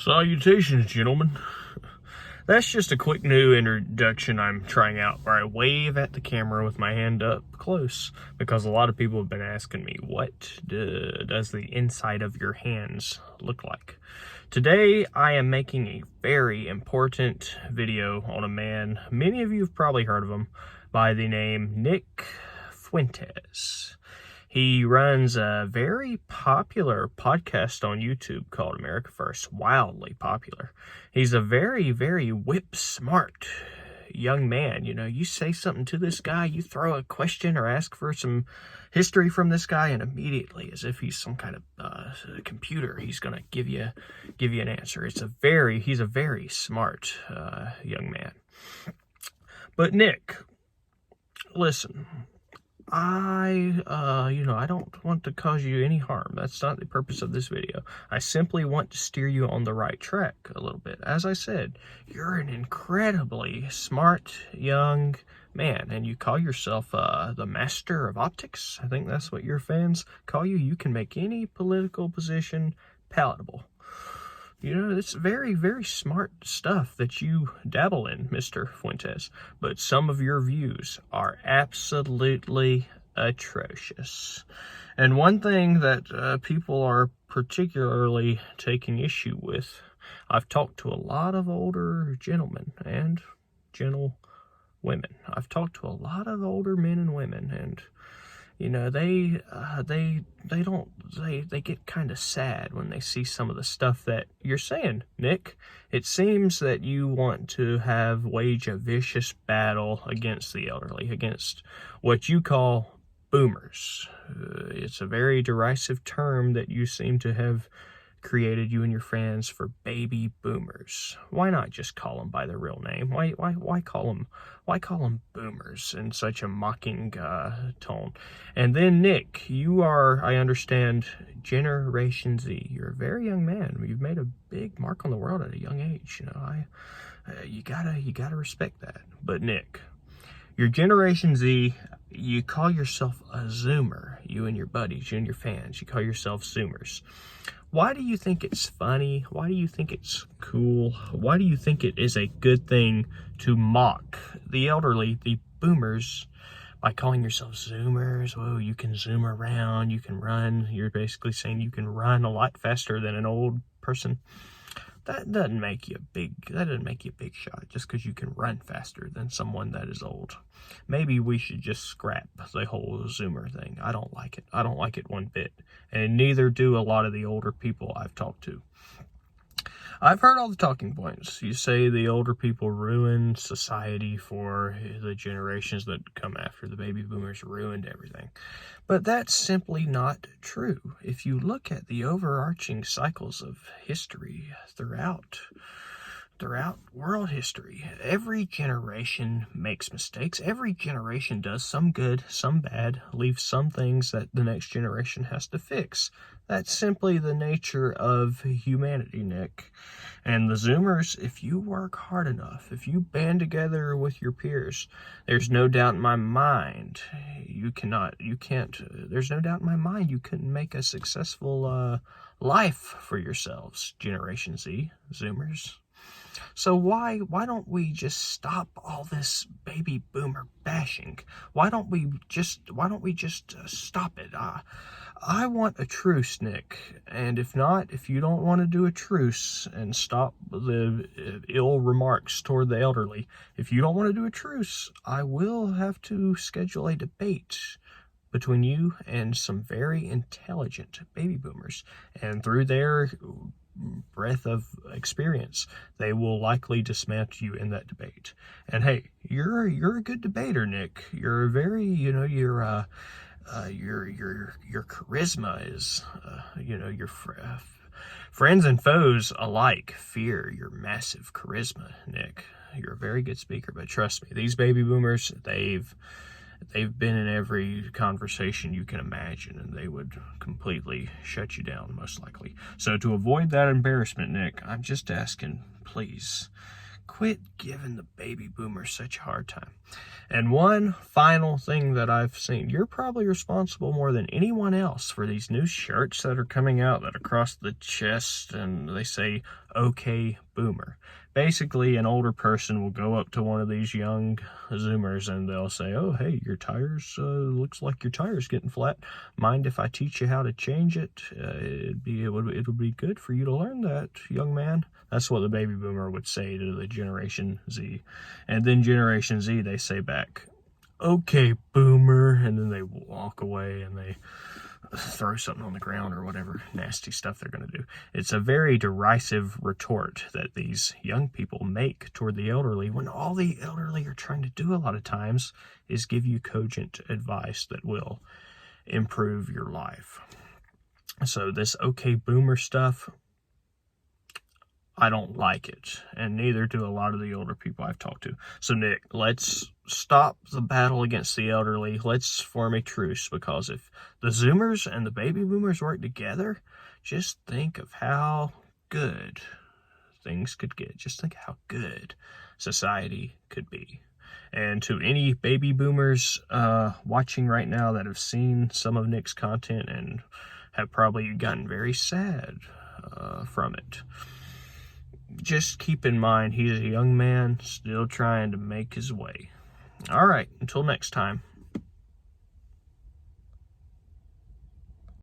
Salutations, gentlemen. That's just a quick new introduction I'm trying out where I wave at the camera with my hand up close because a lot of people have been asking me, what does the inside of your hands look like? Today, I am making a very important video on a man, many of you have probably heard of him, by the name Nick Fuentes. He runs a very popular podcast on YouTube called America First, wildly popular. He's a very, very whip-smart young man. You know, you say something to this guy, you throw a question or ask for some history from this guy, and immediately, as if he's some kind of computer, he's going to give you an answer. He's a very smart young man. But Nick, listen. I don't want to cause you any harm. That's not the purpose of this video. I simply want to steer you on the right track a little bit. As I said, you're an incredibly smart young man, and you call yourself the master of optics. I think that's what your fans call you. You can make any political position palatable. You know, it's very, very smart stuff that you dabble in, Mr. Fuentes. But some of your views are absolutely atrocious. And one thing that people are particularly taking issue with, I've talked to a lot of older gentlemen and gentle women. I've talked to a lot of older men and women, and you know, they get kind of sad when they see some of the stuff that you're saying, Nick. It seems that you want to wage a vicious battle against the elderly, against what you call boomers. It's a very derisive term that you seem to have created, you and your friends, for baby boomers. Why not just call them by their real name? Why call them boomers in such a mocking tone? And then Nick, you are, I understand, Generation Z. You're a very young man. You've made a big mark on the world at a young age. You know, you gotta respect that. But Nick, you're Generation Z. You call yourself a Zoomer. You and your buddies, you and your fans, you call yourself Zoomers. Why do you think it's funny? Why do you think it's cool? Why do you think it is a good thing to mock the elderly, the boomers, by calling yourselves Zoomers? Whoa, you can zoom around, you can run. You're basically saying you can run a lot faster than an old person. That doesn't make you a big shot just because you can run faster than someone that is old. Maybe we should just scrap the whole Zoomer thing. I don't like it. I don't like it one bit. And neither do a lot of the older people I've talked to. I've heard all the talking points. You say the older people ruin society for the generations that come after. The baby boomers ruined everything. But that's simply not true. If you look at the overarching cycles of history throughout world history, every generation makes mistakes. Every generation does some good, some bad, leaves some things that the next generation has to fix. That's simply the nature of humanity, Nick. And the Zoomers, if you work hard enough, if you band together with your peers, there's no doubt in my mind you couldn't make a successful life for yourselves, Generation Z, Zoomers. So why don't we just stop all this baby boomer bashing? Why don't we just stop it? I want a truce, Nick. And if you don't want to do a truce and stop the ill remarks toward the elderly, if you don't want to do a truce, I will have to schedule a debate between you and some very intelligent baby boomers. And through their breadth of experience, they will likely dismount you in that debate. And hey, you're a good debater, Nick. You're very, your charisma is, your friends and foes alike fear your massive charisma, Nick. You're a very good speaker, but trust me, these baby boomers, they've been in every conversation you can imagine, and they would completely shut you down, most likely. So to avoid that embarrassment, Nick, I'm just asking, please, quit giving the baby boomers such a hard time. And one final thing that I've seen, you're probably responsible more than anyone else for these new shirts that are coming out that are across the chest, and they say okay boomer. Basically, an older person will go up to one of these young Zoomers and they'll say, oh, hey, your tires, looks like your tire's getting flat. Mind if I teach you how to change it? It would be good for you to learn that, young man. That's what the baby boomer would say to the Generation Z. And then Generation Z, they say back, okay, boomer. And then they walk away and they throw something on the ground or whatever nasty stuff they're going to do. It's a very derisive retort that these young people make toward the elderly, when all the elderly are trying to do a lot of times is give you cogent advice that will improve your life. So this okay boomer stuff, I don't like it, and neither do a lot of the older people I've talked to. So Nick, let's stop the battle against the elderly. Let's form a truce, because if the Zoomers and the baby boomers work together, just think of how good things could get. Just think how good society could be. And to any baby boomers watching right now that have seen some of Nick's content and have probably gotten very sad from it, just keep in mind, he's a young man still trying to make his way. All right, until next time.